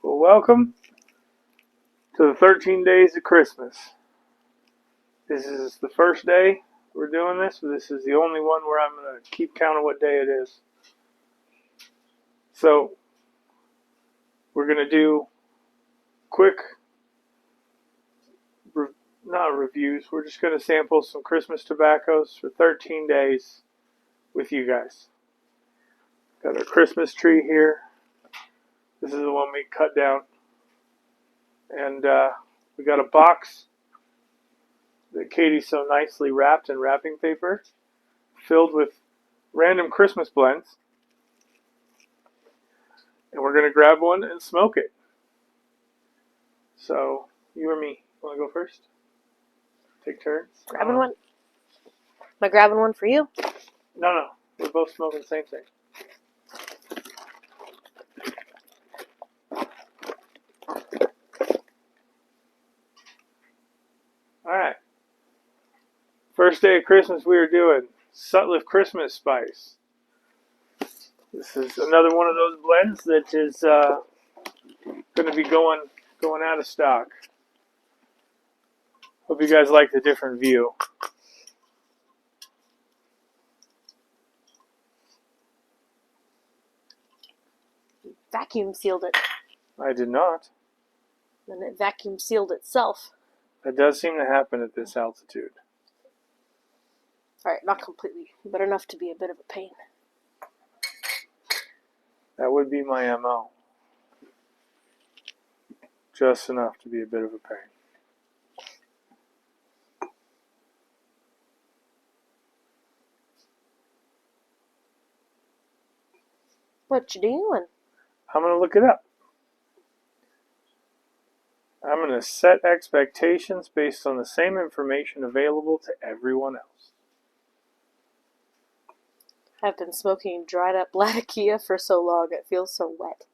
Well, welcome to the 13 days of Christmas. This is the first day we're doing this, but this is the only one where I'm going to keep count of what day it is. So, we're going to do quick, not reviews, we're just going to sample some Christmas tobaccos for 13 days with you guys. Got our Christmas tree here. This is the one we cut down. And we got a box that Katie so nicely wrapped in wrapping paper, filled with random Christmas blends. And we're going to grab one and smoke it. So, you or me? Want to go first? Take turns? Grabbing one? Am I grabbing one for you? No. We're both smoking the same thing. Alright. First day of Christmas we are doing Sutliff Christmas Spice. This is another one of those blends that is going to be going out of stock. Hope you guys like the different view. Vacuum sealed it. I did not. Then it vacuum sealed itself. That does seem to happen at this altitude. Alright, not completely, but enough to be a bit of a pain. That would be my MO. Just enough to be a bit of a pain. What you doing? I'm going to look it up. I'm going to set expectations based on the same information available to everyone else. I've been smoking dried up Latakia for so long it feels so wet.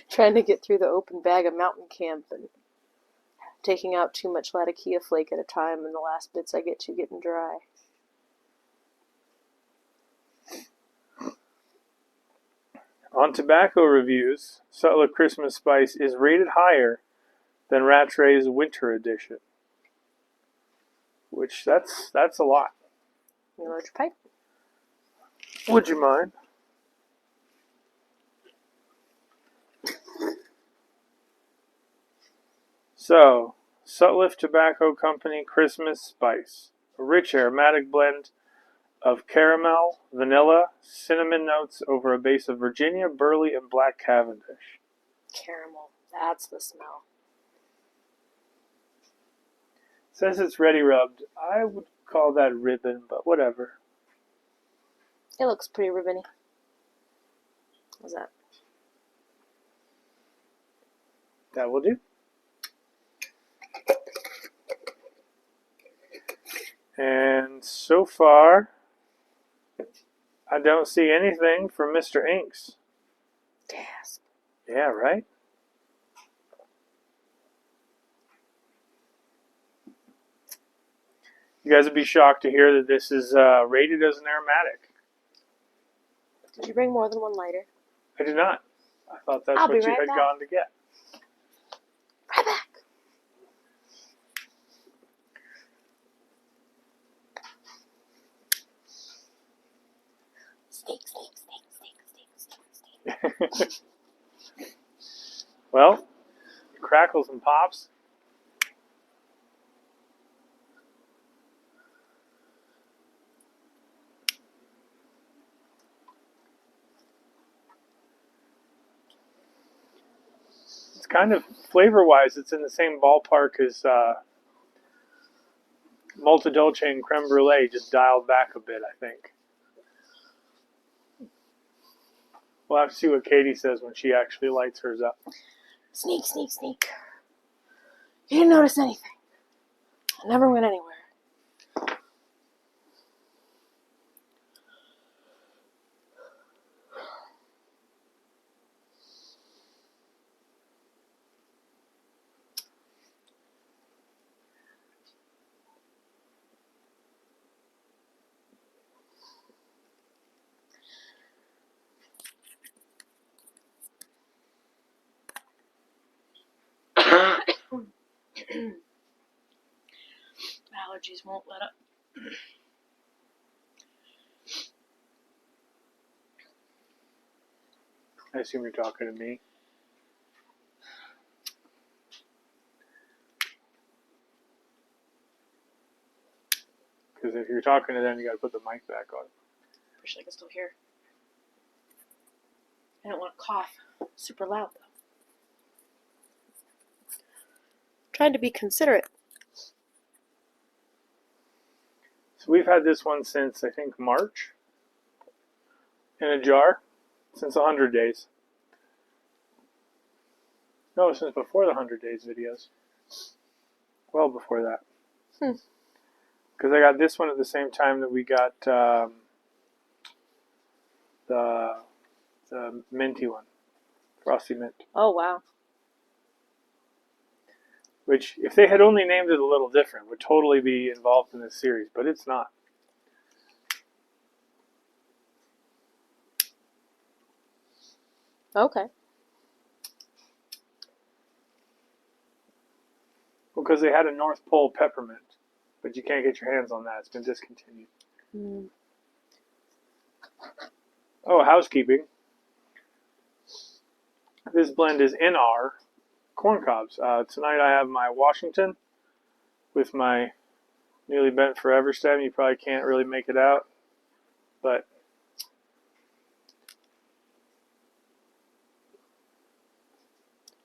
Trying to get through the open bag of mountain camp and taking out too much Latakia flake at a time, and the last bits I get to getting dry. On tobacco reviews, Sutliff Christmas Spice is rated higher than Rattray's Winter Edition. Which, that's a lot. You load your pipe? Would you mind? So, Sutliff Tobacco Company Christmas Spice. A rich aromatic blend of caramel, vanilla, cinnamon notes over a base of Virginia, Burley, and black Cavendish. Caramel. That's the smell. Says it's ready rubbed. I would call that ribbon, but whatever. It looks pretty ribbony. What's that? That will do. And so far, I don't see anything from Mr. Inks. Gasp. Yeah, right? You guys would be shocked to hear that this is rated as an aromatic. Did you bring more than one lighter? I did not. I thought that's I'll what be you right had back. gone to get. Right back. Snake. Well, it crackles and pops. It's kind of, flavor-wise, it's in the same ballpark as Malta Dolce and Creme Brulee, just dialed back a bit, I think. We'll have to see what Katie says when she actually lights hers up. Sneak. You didn't notice anything. I never went anywhere. allergies won't let up. I assume you're talking to me. Because if you're talking to them, you got to put the mic back on. Wish I could still hear. I don't want to cough super loud though. Trying to be considerate. So we've had this one since, I think, March. In a jar. Since 100 days. No, since before the 100 days videos. Well before that. Because I got this one at the same time that we got the minty one. Frosty Mint. Oh, wow. Which, if they had only named it a little different, would totally be involved in this series. But it's not. Okay. Well, because they had a North Pole peppermint. But you can't get your hands on that. It's been discontinued. Oh, housekeeping. This blend is in our corn cobs. Tonight I have my Washington with my newly bent forever stem. You probably can't really make it out. But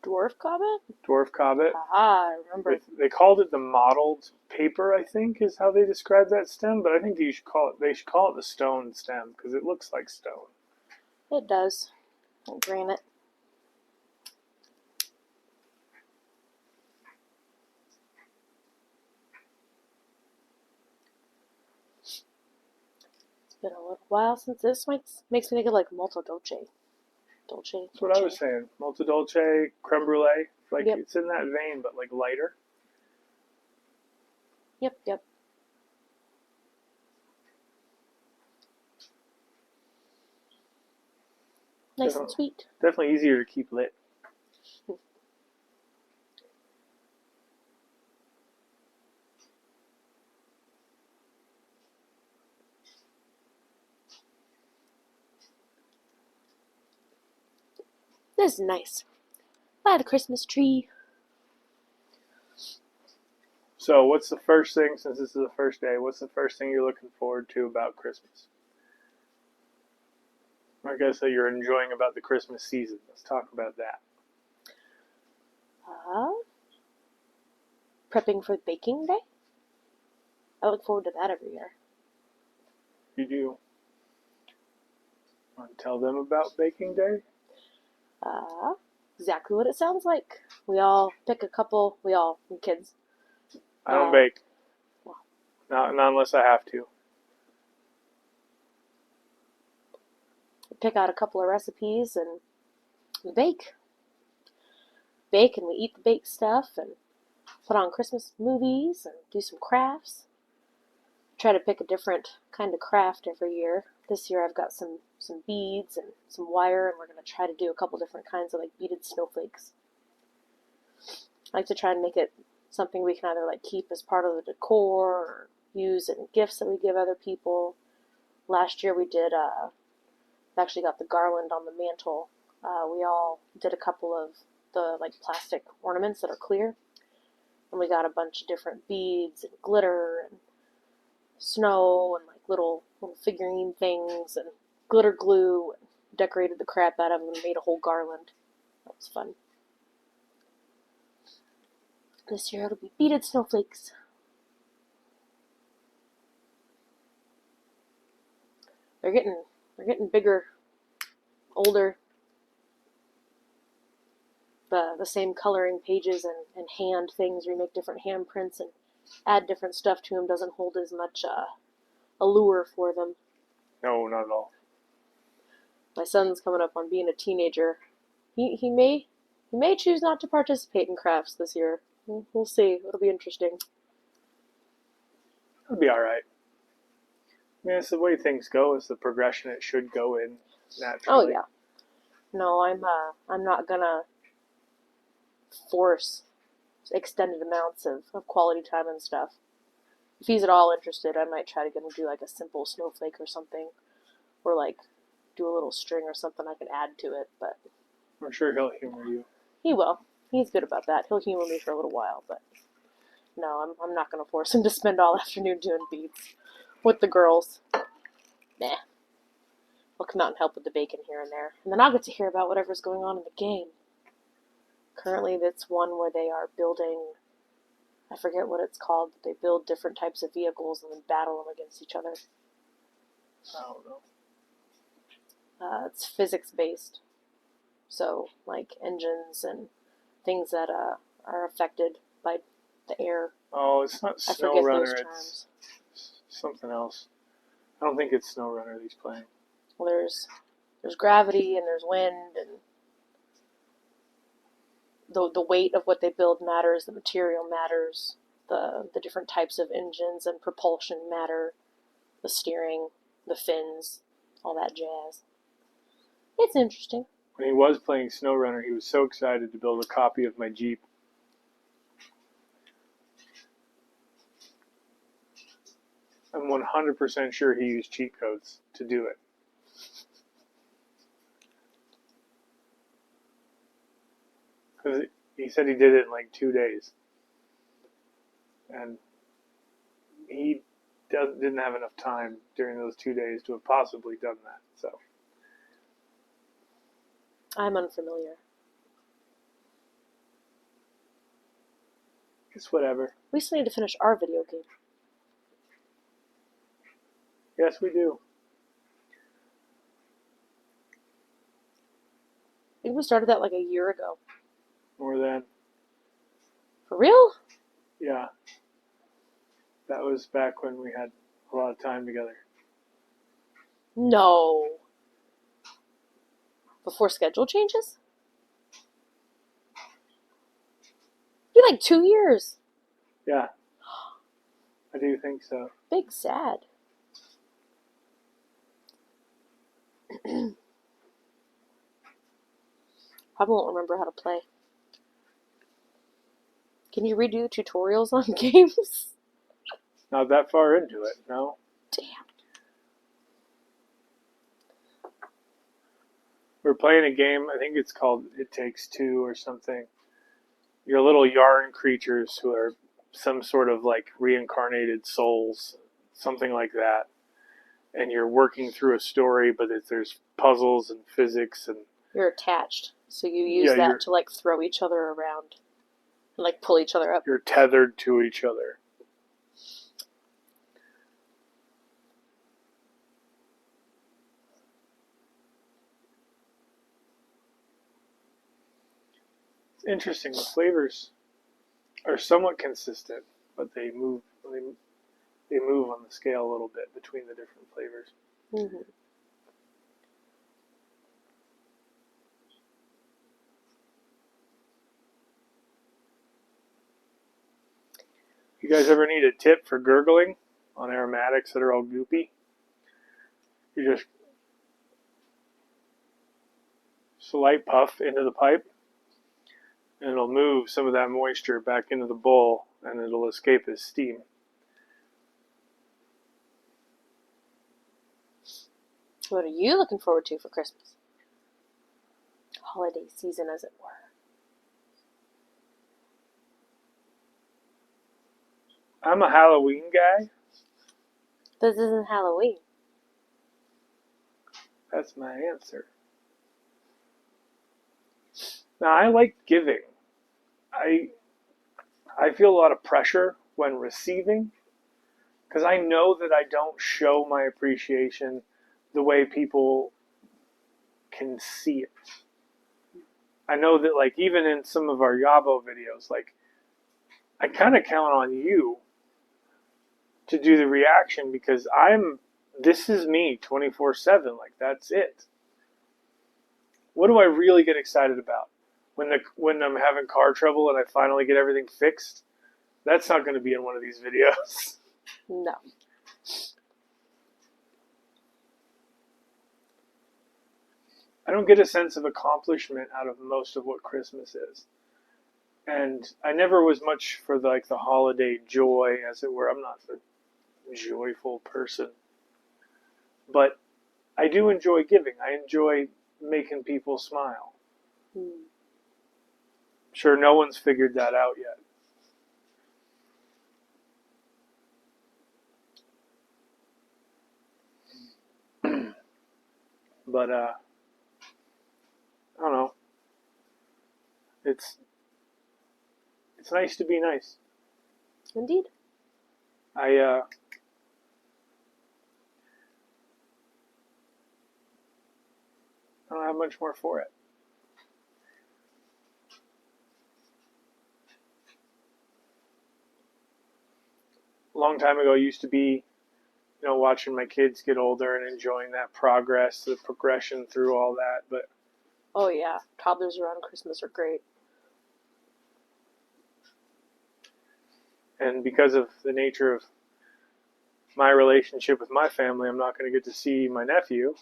Dwarf Cobbet? Dwarf Cobbet. Ah, I remember. They called it the mottled paper, I think, is how they describe that stem. But I think they should call it the stone stem because it looks like stone. It does. Like granite. It's been a little while since this makes me think of like molto dolce. That's what I was saying. Molto dolce, creme brulee. Like Yep. It's in that vein, but like lighter. Yep. Nice and sweet. Definitely easier to keep lit. This is nice. By the Christmas tree. So, what's the first thing, since this is the first day, what's the first thing you're looking forward to about Christmas? I guess that you're enjoying about the Christmas season. Let's talk about that. Prepping for baking day. I look forward to that every year. You do want to tell them about baking day? Exactly what it sounds like. We all pick a couple, we kids. I don't bake. Well. Not unless I have to. We pick out a couple of recipes and we bake. Bake and we eat the baked stuff and put on Christmas movies and do some crafts. Try to pick a different kind of craft every year. This year I've got some beads and some wire, and we're going to try to do a couple different kinds of like beaded snowflakes. I like to try and make it something we can either like keep as part of the decor or use in gifts that we give other people. Last year we did, actually got the garland on the mantle. We all did a couple of the like plastic ornaments that are clear. And we got a bunch of different beads and glitter and snow and like little figurine things and glitter glue and decorated the crap out of them and made a whole garland. That was fun. This year it'll be beaded snowflakes. They're getting bigger, older. The same coloring pages and hand things where you make different hand prints and add different stuff to them doesn't hold as much allure for them. No, not at all. My son's coming up on being a teenager. He may choose not to participate in crafts this year. We'll see. It'll be interesting. It'll be all right. I mean, it's the way things go. It's the progression it should go in naturally. Oh yeah. No, I'm not gonna force extended amounts of quality time and stuff. if he's at all interested, I might try to get him to do like a simple snowflake or something, or like do a little string or something I can add to it. But I'm sure he'll humor you. he will. He's good about that. He'll humor me for a little while, but no, I'm not going to force him to spend all afternoon doing beads with the girls. Nah. I'll come out and help with the bacon here and there. And then I'll get to hear about whatever's going on in the game. Currently, that's one where they are building, I forget what it's called, but they build different types of vehicles and then battle them against each other. I don't know. It's physics-based. So, like engines and things that are affected by the air. Oh, it's not I forget those SnowRunner. terms. It's something else. I don't think it's SnowRunner that he's playing. Well, there's gravity and there's wind, and the weight of what they build matters, the material matters, the different types of engines and propulsion matter, the steering, the fins, all that jazz. It's interesting. When he was playing SnowRunner, he was so excited to build a copy of my Jeep. I'm 100% sure he used cheat codes to do it. Because he said he did it in like 2 days. And he didn't have enough time during those 2 days to have possibly done that. So I'm unfamiliar. it's whatever. We still need to finish our video game. Yes, we do. I think we started that like a year ago. More than, For real? yeah. That was back when we had a lot of time together. No. Before schedule changes? Be like 2 years. Yeah. I do think so. Big sad. Probably won't remember how to play. Can you redo tutorials on games? Not that far into it, no. Damn. We're playing a game, I think it's called It Takes Two or something. You're little yarn creatures who are some sort of like reincarnated souls, something like that. And you're working through a story, but there's puzzles and physics and... You're attached, so you use that to like throw each other around and like pull each other up. You're tethered to each other. It's interesting. The flavors are somewhat consistent, but they move on the scale a little bit between the different flavors. Mm-hmm. You guys ever need a tip for gurgling on aromatics that are all goopy? You just slight puff into the pipe, and it'll move some of that moisture back into the bowl, and it'll escape as steam. What are you looking forward to for Christmas? Holiday season, as it were. I'm a Halloween guy. This isn't Halloween. That's my answer. Now, I like giving. I feel a lot of pressure when receiving, because I know that I don't show my appreciation the way people can see it. I know that, like, even in some of our Yabo videos, like, I kind of count on you to do the reaction, because this is me 24/7. Like, that's it. What do I really get excited about? When I'm having car trouble and I finally get everything fixed? That's not going to be in one of these videos. No. I don't get a sense of accomplishment out of most of what Christmas is. And I never was much for the holiday joy, as it were. I'm not joyful person. But I do enjoy giving. I enjoy making people smile. Mm. Sure, no one's figured that out yet. But I don't know. It's nice to be nice. Indeed. I don't have much more for it. A long time ago, I used to be, watching my kids get older and enjoying that progress, the progression through all that. But Oh yeah, toddlers around Christmas are great. and because of the nature of my relationship with my family, I'm not going to get to see my nephew.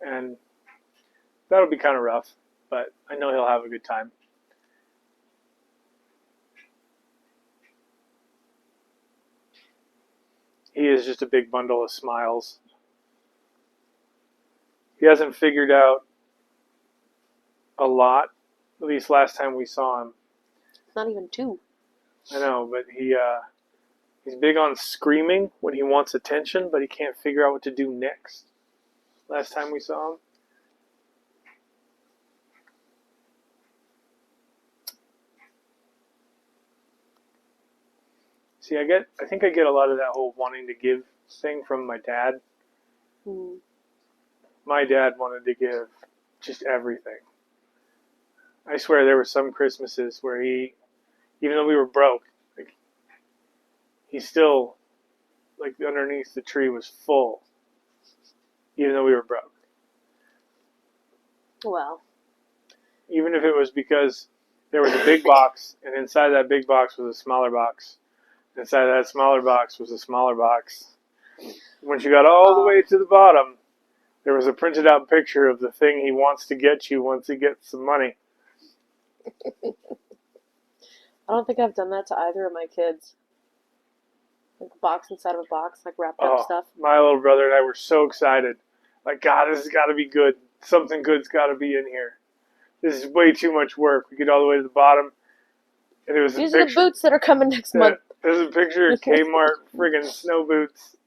And that'll be kind of rough, but I know he'll have a good time. He is just a big bundle of smiles. He hasn't figured out a lot, at least last time we saw him. Not even 2. I know, but he's big on screaming when he wants attention, but he can't figure out what to do next. Last time we saw him. See, I think I get a lot of that whole wanting to give thing from my dad. Mm. My dad wanted to give just everything. I swear there were some Christmases where he, even though we were broke, like, he still, like, underneath the tree was full, even though we were broke. Well. Even if it was because there was a big box, and inside that big box was a smaller box. Inside that smaller box was a smaller box. Once you got all the way to the bottom, there was a printed out picture of the thing he wants to get you once he gets some money. I don't think I've done that to either of my kids. Like a box inside of a box, like wrapped up stuff. My little brother and I were so excited. Like, God, this has got to be good. Something good's got to be in here. This is way too much work. We get all the way to the bottom, and it was These are the boots that are coming next month. There's a picture of Kmart friggin' snow boots.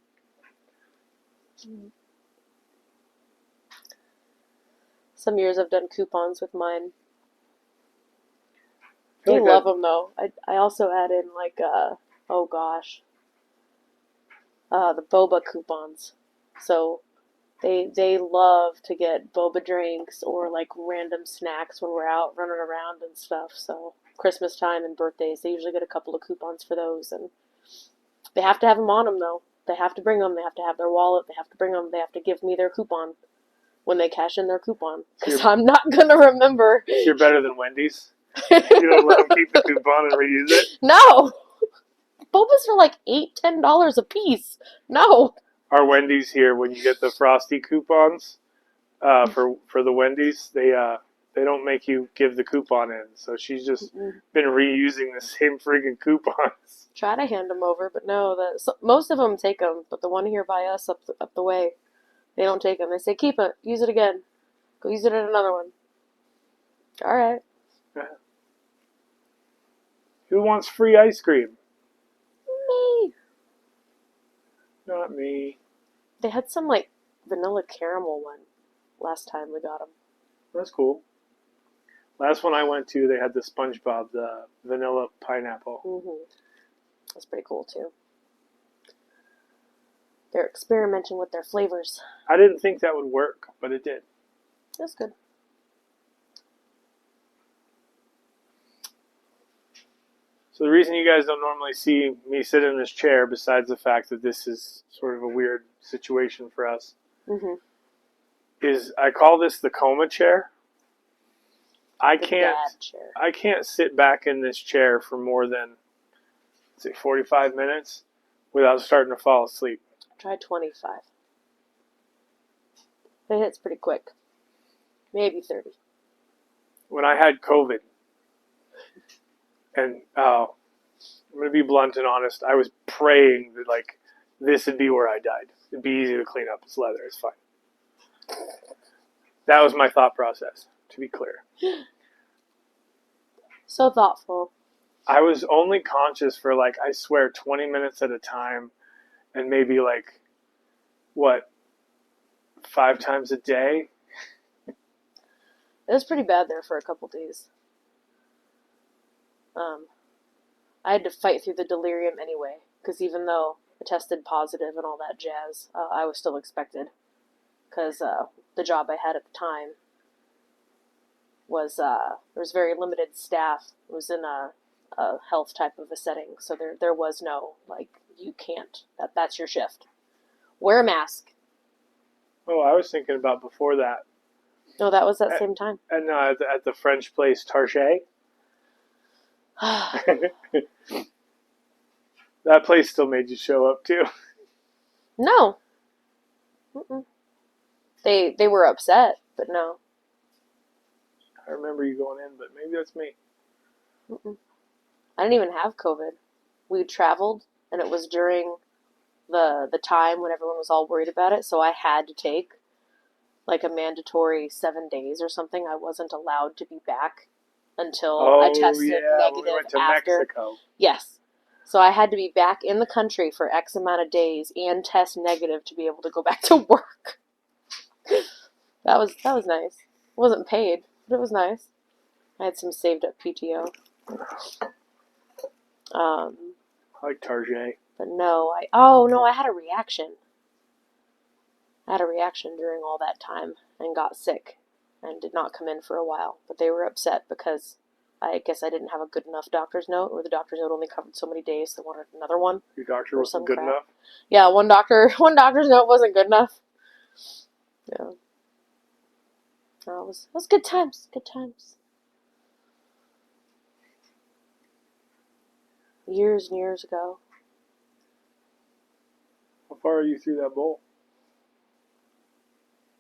Some years I've done coupons with mine. They love them though. I also add in like the boba coupons. So they love to get boba drinks or like random snacks when we're out running around and stuff. So Christmas time and birthdays, they usually get a couple of coupons for those, and they have to have them on them though. They have to bring them. They have to have their wallet. They have to bring them. They have to give me their coupon when they cash in their coupon, because I'm not gonna remember. You're better than Wendy's. You don't let them keep the coupon and reuse it? No! Bobas are like $8-10 a piece. No! Our Wendy's here, when you get the Frosty coupons for the Wendy's, they don't make you give the coupon in. So she's just been reusing the same friggin' coupons. Try to hand them over, but no. Most of them take them, but the one here by us up the way, they don't take them. They say, keep it, use it again. Go use it at another one. All right. Who wants free ice cream? Me. Not me. They had some like vanilla caramel one last time we got them. That's cool. Last one I went to, they had the SpongeBob, the vanilla pineapple. Mm-hmm. That's pretty cool too. They're experimenting with their flavors. I didn't think that would work, but it did. That's good. So the reason you guys don't normally see me sit in this chair, besides the fact that this is sort of a weird situation for us, is I call this the coma chair. I can't sit back in this chair for more than, say, 45 minutes without starting to fall asleep. Try 25. It hits pretty quick. Maybe 30. When I had COVID, And I'm going to be blunt and honest. I was praying that, like, this would be where I died. It'd be easy to clean up. It's leather. It's fine. That was my thought process, to be clear. So thoughtful. I was only conscious for, like, I swear, 20 minutes at a time, and maybe, like, 5 times a day? It was pretty bad there for a couple days. I had to fight through the delirium anyway, because even though I tested positive and all that jazz, I was still expected. Because the job I had at the time was, there was very limited staff. It was in a health type of a setting, so there was no, like, you can't, that's your shift. Wear a mask. Oh, I was thinking about before that. No, that was that same time. And at the French place Target. That place still made you show up too. No. Mm-mm. They were upset, but no. I remember you going in, but maybe that's me. Mm-mm. I didn't even have COVID. We traveled, and it was during the time when everyone was all worried about it, so I had to take like a mandatory 7 days or something. I wasn't allowed to be back until I tested negative when we went to after. Mexico. Yes. So I had to be back in the country for X amount of days and test negative to be able to go back to work. That was nice. It wasn't paid, but it was nice. I had some saved up PTO. I like Target. But no, I had a reaction. I had a reaction during all that time and got sick and did not come in for a while. But they were upset because I guess I didn't have a good enough doctor's note, or the doctor's note only covered so many days, so they wanted another one. Your doctor wasn't good enough? Yeah, one doctor's note wasn't good enough. Yeah. No, it was good times. Good times. Years and years ago. How far are you through that bowl?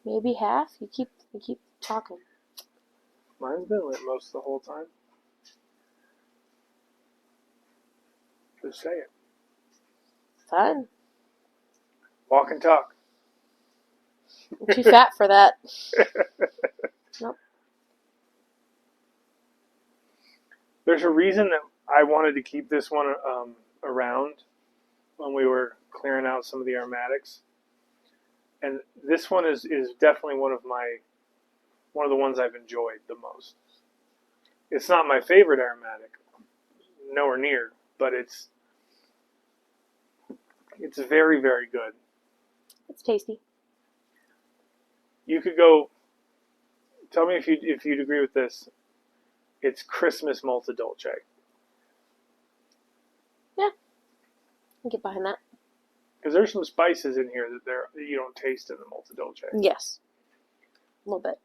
Maybe half. You keep talking. Mine's been lit most of the whole time. Just say it. Fine. Walk and talk. I'm too fat for that. Nope. There's a reason that I wanted to keep this one around when we were clearing out some of the aromatics. And this one is definitely one of the ones I've enjoyed the most. It's not my favorite aromatic, nowhere near, but it's very, very good. It's tasty. You could go. Tell me if you'd agree with this. It's Christmas Malta Dolce. Yeah, I can get behind that. Because there's some spices in here that you don't taste in the Malta Dolce. Yes, a little bit.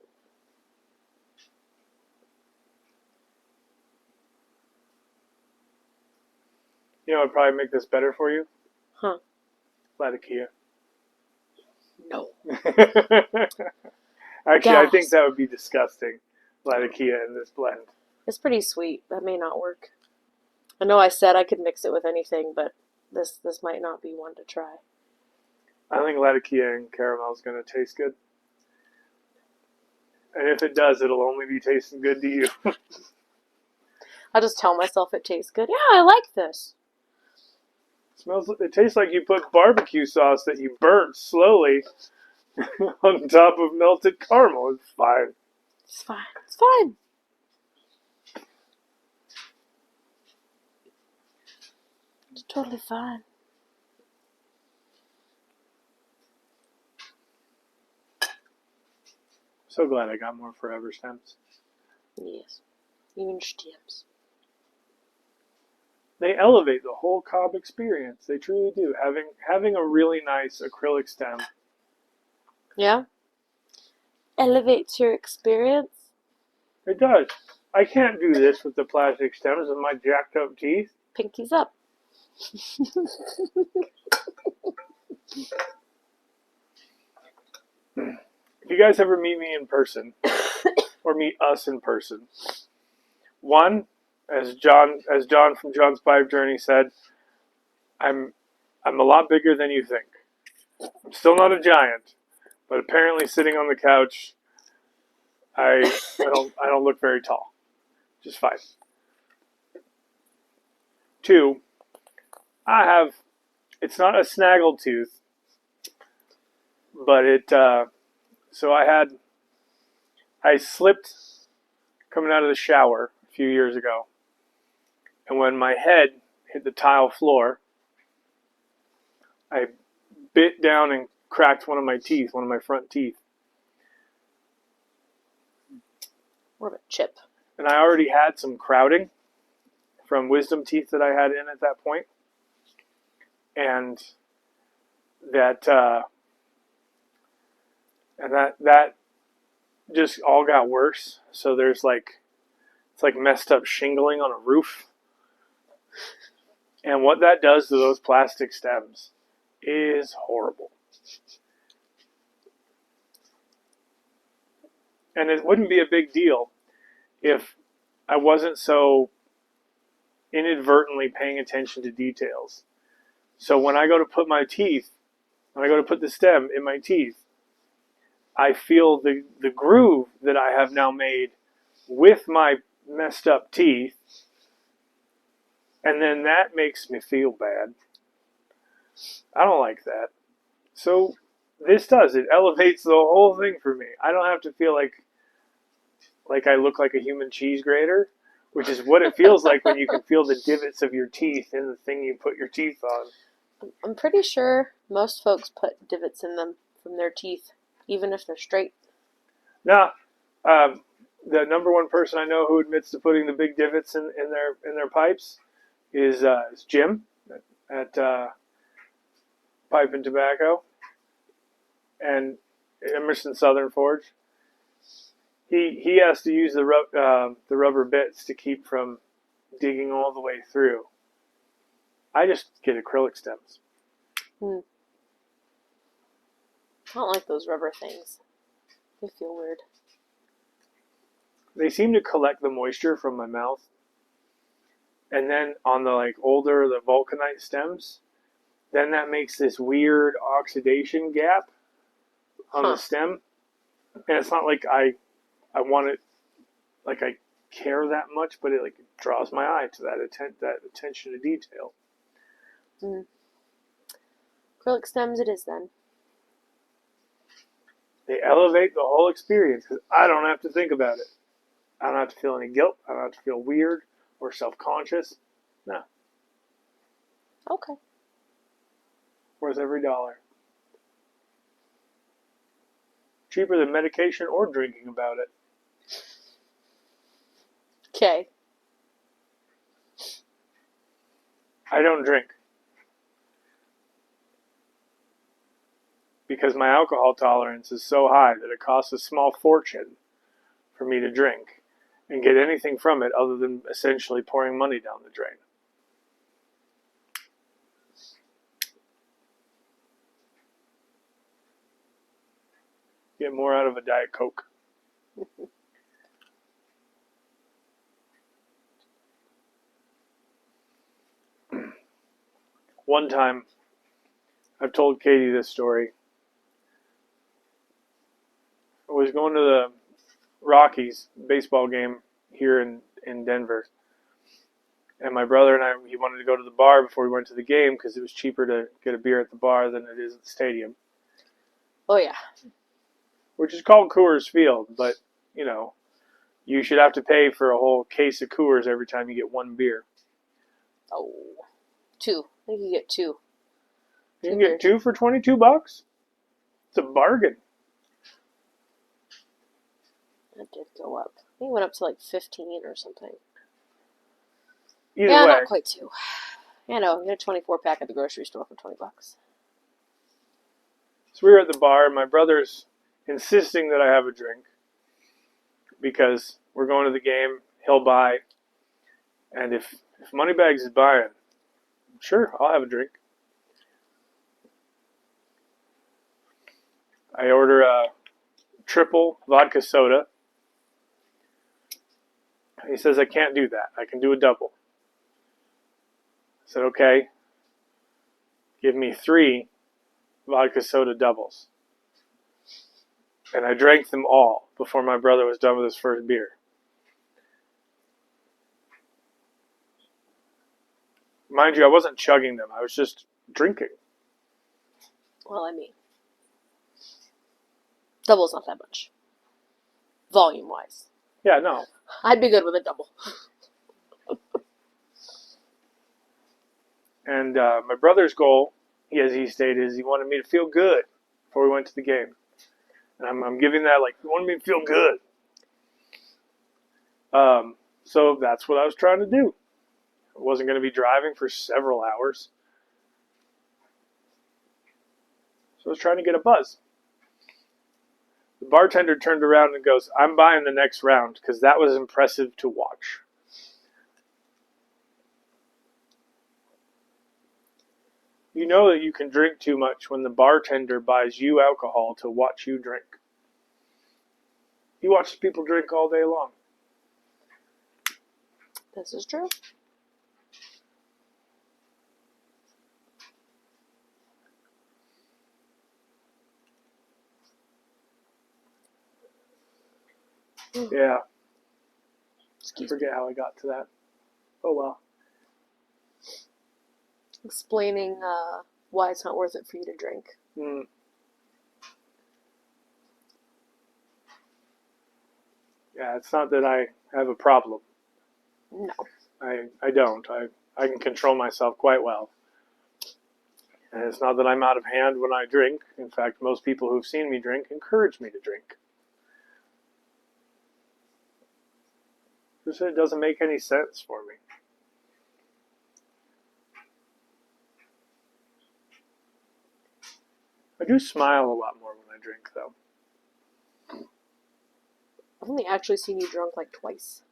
You know what would probably make this better for you? Huh. Latakia. No. Actually, I think that would be disgusting. Latakia in this blend. It's pretty sweet. That may not work. I know I said I could mix it with anything, but this might not be one to try. I think Latakia and caramel is going to taste good. And if it does, it'll only be tasting good to you. I'll just tell myself it tastes good. Yeah, I like this. It tastes like you put barbecue sauce that you burnt slowly on top of melted caramel. It's fine. It's fine. It's fine. It's totally fine. So glad I got more Forever stems. Yes. Even stems. They elevate the whole cob experience. They truly do. Having a really nice acrylic stem. Yeah? Elevates your experience? It does. I can't do this with the plastic stems with my jacked up teeth. Pinkies up. If you guys ever meet me in person, or meet us in person, one, as John from John's Pipe Journey said, I'm a lot bigger than you think. I'm still not a giant, but apparently sitting on the couch, I don't look very tall. Just fine. 2, it's not a snaggle tooth, but so I slipped coming out of the shower a few years ago, and when my head hit the tile floor, I bit down and cracked one of my front teeth. More of a chip. And I already had some crowding from wisdom teeth that I had in at that point. And that just all got worse. So it's like messed up shingling on a roof. And what that does to those plastic stems is horrible. And it wouldn't be a big deal if I wasn't so inadvertently paying attention to details. So when I go to put the stem in my teeth, I feel the groove that I have now made with my messed up teeth, and then that makes me feel bad. I don't like that. So this does. It elevates the whole thing for me. I don't have to feel like I look like a human cheese grater, which is what it feels like when you can feel the divots of your teeth in the thing you put your teeth on. I'm pretty sure most folks put divots in them from their teeth, even if they're straight. Now, the number one person I know who admits to putting the big divots in their pipes is Jim at Pipe and Tobacco and Emerson Southern Forge. He has to use the rubber bits to keep from digging all the way through. I just get acrylic stems. I don't like those rubber things. They feel weird. They seem to collect the moisture from my mouth. And then on the the vulcanite stems, then that makes this weird oxidation gap on the stem. And it's not like I want it, like I care that much, but it draws my eye to that attention to detail. Acrylic stems it is then. They elevate the whole experience because I don't have to think about it. I don't have to feel any guilt. I don't have to feel weird or self-conscious. No. Okay. Worth every dollar. Cheaper than medication or drinking about it. Okay. I don't drink. Because my alcohol tolerance is so high that it costs a small fortune for me to drink and get anything from it other than essentially pouring money down the drain. Get more out of a Diet Coke. One time, I've told Katie this story. I was going to the Rockies baseball game here in Denver. And my brother and I, he wanted to go to the bar before we went to the game because it was cheaper to get a beer at the bar than it is at the stadium. Oh, yeah. Which is called Coors Field, but, you should have to pay for a whole case of Coors every time you get one beer. Oh. 2. I think you get 2. You can get 2 for $22? It's a bargain. That did go up. I think it went up to 15 or something. Either way. Not quite 2. You get a 24-pack at the grocery store for $20. So we were at the bar, and my brother's insisting that I have a drink because we're going to the game. He'll buy, and if Moneybags is buying, sure, I'll have a drink. I order a triple vodka soda. He says, I can't do that. I can do a double. I said, okay, give me 3 vodka soda doubles. And I drank them all before my brother was done with his first beer. Mind you, I wasn't chugging them. I was just drinking. Well, I mean, double's not that much. Volume-wise. Yeah, no. I'd be good with a double. And my brother's goal, as he stated, is he wanted me to feel good before we went to the game. And I'm giving that like, he wanted me to feel good. So that's what I was trying to do. I wasn't going to be driving for several hours. So I was trying to get a buzz. The bartender turned around and goes, I'm buying the next round because that was impressive to watch. You know that you can drink too much when the bartender buys you alcohol to watch you drink. He watches people drink all day long. This is true. Yeah. I Excuse me. forget how I got to that. Oh well. Explaining why it's not worth it for you to drink. Yeah, it's not that I have a problem. No. I don't. I can control myself quite well. And it's not that I'm out of hand when I drink. In fact, most people who've seen me drink encourage me to drink. Just that it doesn't make any sense for me. I do smile a lot more when I drink, though. I've only actually seen you drunk like twice.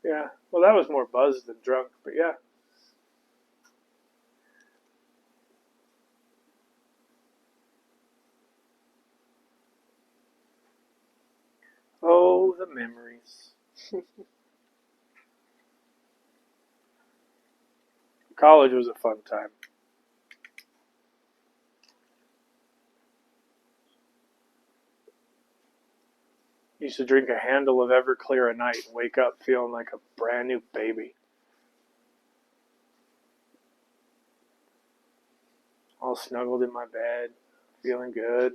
Yeah, well, that was more buzzed than drunk, but yeah. Oh, the memories. College was a fun time. Used to drink a handle of Everclear a night and wake up feeling like a brand new baby. All snuggled in my bed, feeling good.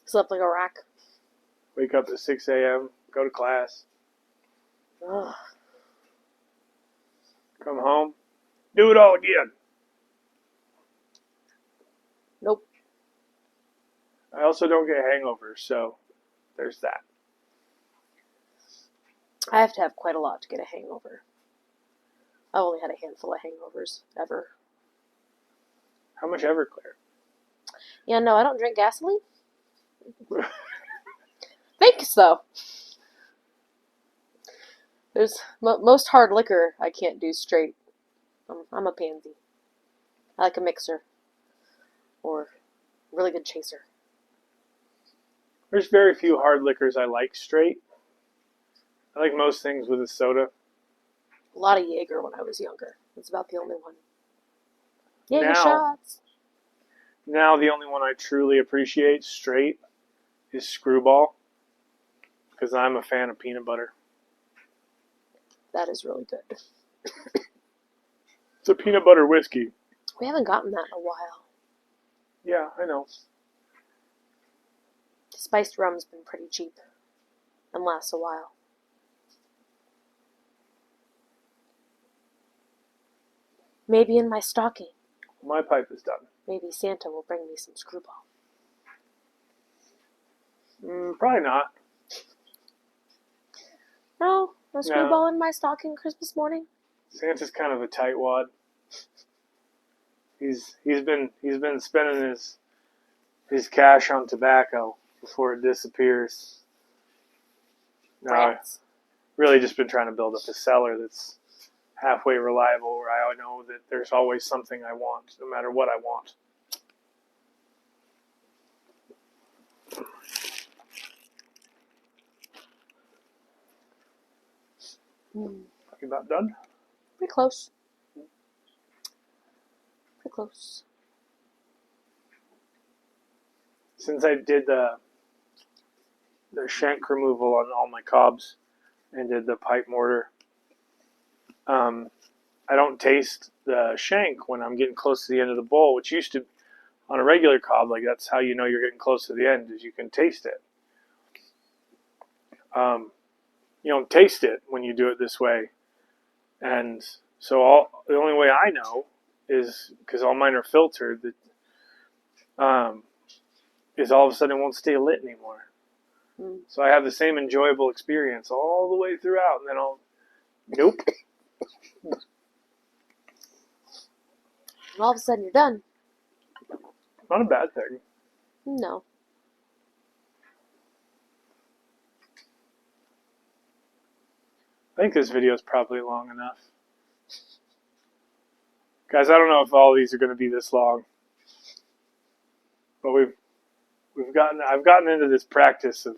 Slept like a rock. Wake up at 6 a.m., go to class, Ugh. come home, do it all again. Nope. I also don't get hangovers, so there's that. I have to have quite a lot to get a hangover. I only had a handful of hangovers ever. How much Everclear? Yeah, no, I don't drink gasoline. Thanks, though. There's most hard liquor I can't do straight. I'm a pansy. I like a mixer or a really good chaser. There's very few hard liquors I like straight. I like most things with a soda. A lot of Jaeger when I was younger. That's about the only one. Jaeger Now- shots. Now the only one I truly appreciate straight is Screwball because I'm a fan of peanut butter. That is really good. It's a peanut butter whiskey. We haven't gotten that in a while. Yeah, I know. Spiced rum's been pretty cheap and lasts a while. Maybe in my stocking. My pipe is done. Maybe Santa will bring me some Screwball. Probably not. No Screwball in my stocking Christmas morning. Santa's kind of a tightwad. He's been spending his cash on tobacco before it disappears. No, I've Rats. really just been trying to build up a cellar that's halfway reliable, where I know that there's always something I want, no matter what I want. Mm. You about done? Pretty close. Pretty close. Since I did the shank removal on all my cobs and did the pipe mortar, I don't taste the shank when I'm getting close to the end of the bowl, which used to, on a regular cob, like that's how you know you're getting close to the end, is you can taste it. You don't taste it when you do it this way. And so the only way I know is, because all mine are filtered, that is all of a sudden it won't stay lit anymore. Mm. So I have the same enjoyable experience all the way throughout, and then nope. And all of a sudden you're done. Not a bad thing. No. I think this video is probably long enough. Guys, I don't know if all these are going to be this long, but I've gotten into this practice of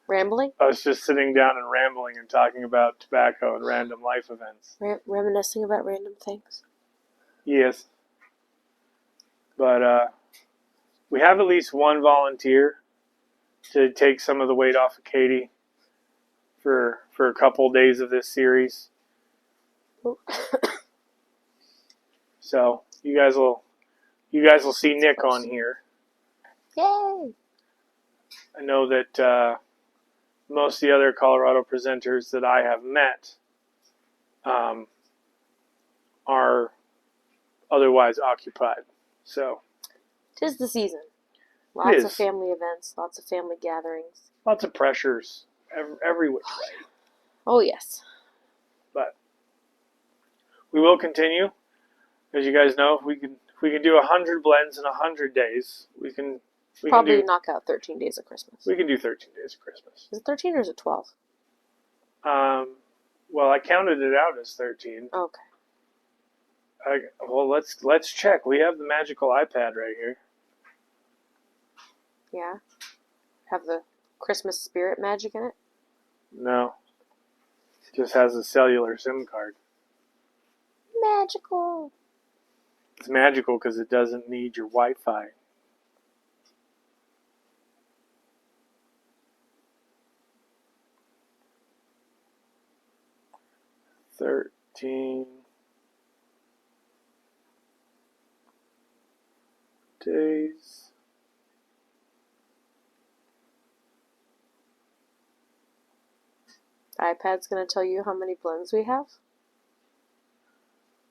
Rambling? us just sitting down and rambling and talking about tobacco and random life events. Reminiscing about random things. Yes. But we have at least one volunteer to take some of the weight off of Katie for a couple days of this series. So you guys will see Nick on here. Yay! I know that most of the other Colorado presenters that I have met are otherwise occupied. So 'tis the season. Lots of family events, lots of family gatherings. Lots of pressures every which way. Oh, yes. But we will continue. As you guys know, if we can do 100 blends in 100 days, we can probably knock out 13 days of Christmas. We can do 13 days of Christmas. Is it 13 or is it 12? Well, I counted it out as 13. Okay. Well, let's check. We have the magical iPad right here. Yeah. Have the Christmas spirit magic in it? No. It just has a cellular SIM card. Magical. It's magical because it doesn't need your Wi-Fi. Days. The iPad's going to tell you how many blends we have?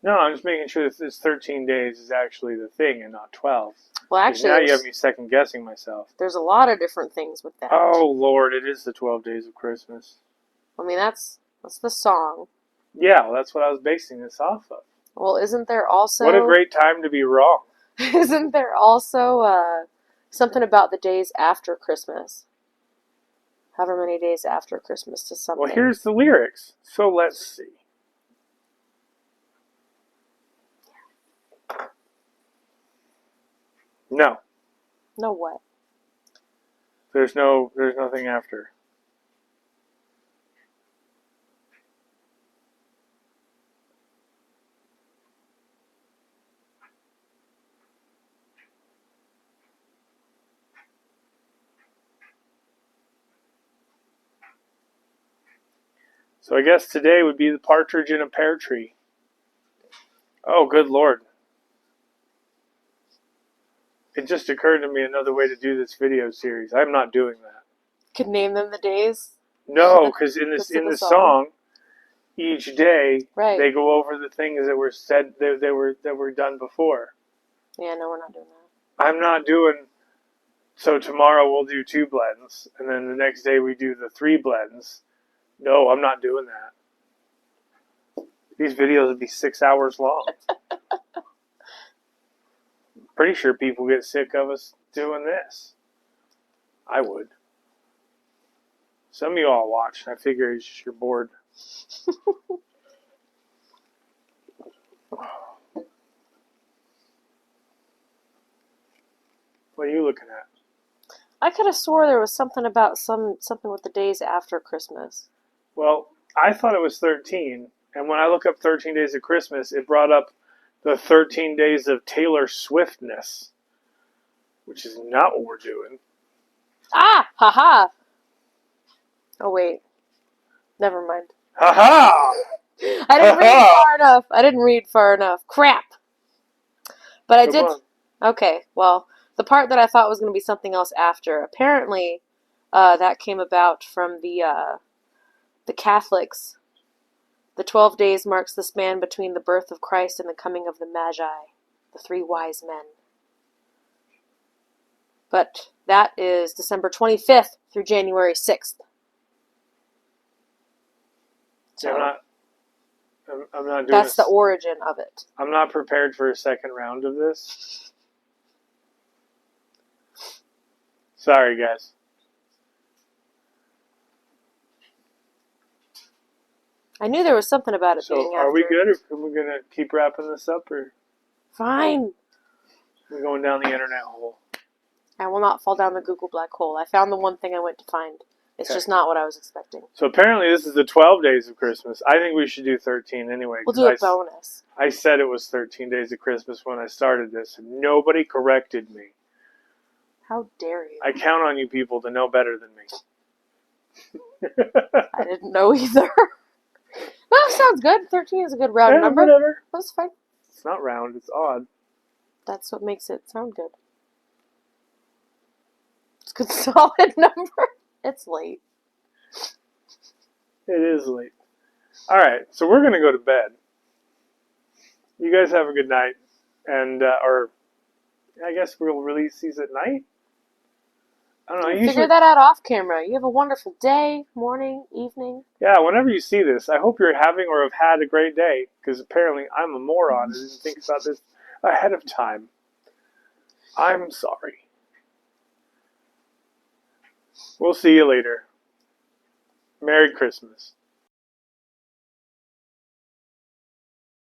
No, I'm just making sure that this 13 days is actually the thing and not 12. Well, actually, now you have me second guessing myself. There's a lot of different things with that. Oh Lord, it is the 12 days of Christmas. I mean, that's the song. Yeah, well, that's what I was basing this off of. Well, isn't there also... What a great time to be wrong. Isn't there also something about the days after Christmas? However many days after Christmas to something. Well, here's the lyrics. So let's see. No. No what? There's nothing after. So I guess today would be the partridge in a pear tree. Oh, good Lord. It just occurred to me another way to do this video series. I'm not doing that. Could name them the days? No, because in this song, each day they go over the things that were said that were done before. Yeah, no, we're not doing that. I'm not doing. So tomorrow we'll do 2 blends, and then the next day we do the 3 blends. No, I'm not doing that. These videos would be 6 hours long. Pretty sure people get sick of us doing this. I would. Some of you all watch. I figure it's just you're bored. What are you looking at? I could have swore there was something about something with the days after Christmas. Well, I thought it was 13. And when I look up 13 Days of Christmas, it brought up the 13 Days of Taylor Swiftness, which is not what we're doing. Ah! Haha! Oh, wait. Never mind. Ha-ha! I didn't read far enough. I didn't read far enough. Crap! But I Come did. on. Okay, well, the part that I thought was going to be something else after, apparently, that came about from the Catholics. The 12 days marks the span between the birth of Christ and the coming of the Magi, the three wise men. But that is December 25th through January 6th. So Yeah, I'm not doing that's the origin of it. I'm not prepared for a second round of this. Sorry, guys. I knew there was something about it being So, after. are we good, or are we going to keep wrapping this up, or Fine. are we going down the internet hole? I will not fall down the Google black hole. I found the one thing I went to find. It's Okay. just not what I was expecting. So, apparently, this is the 12 Days of Christmas. I think we should do 13 anyway. We'll do a bonus. I said it was 13 Days of Christmas when I started this, and nobody corrected me. How dare you? I count on you people to know better than me. I didn't know either. No, sounds good. 13 is a good round number. Whatever. That's fine. It's not round, it's odd. That's what makes it sound good. It's a good solid number. It's late. It is late. Alright, so we're going to go to bed. You guys have a good night. And, or, I guess we'll release these at night? I don't know. Figure that out off camera. You have a wonderful day, morning, evening. Yeah, whenever you see this, I hope you're having or have had a great day, because apparently I'm a moron and didn't think about this ahead of time. I'm sorry. We'll see you later. Merry Christmas.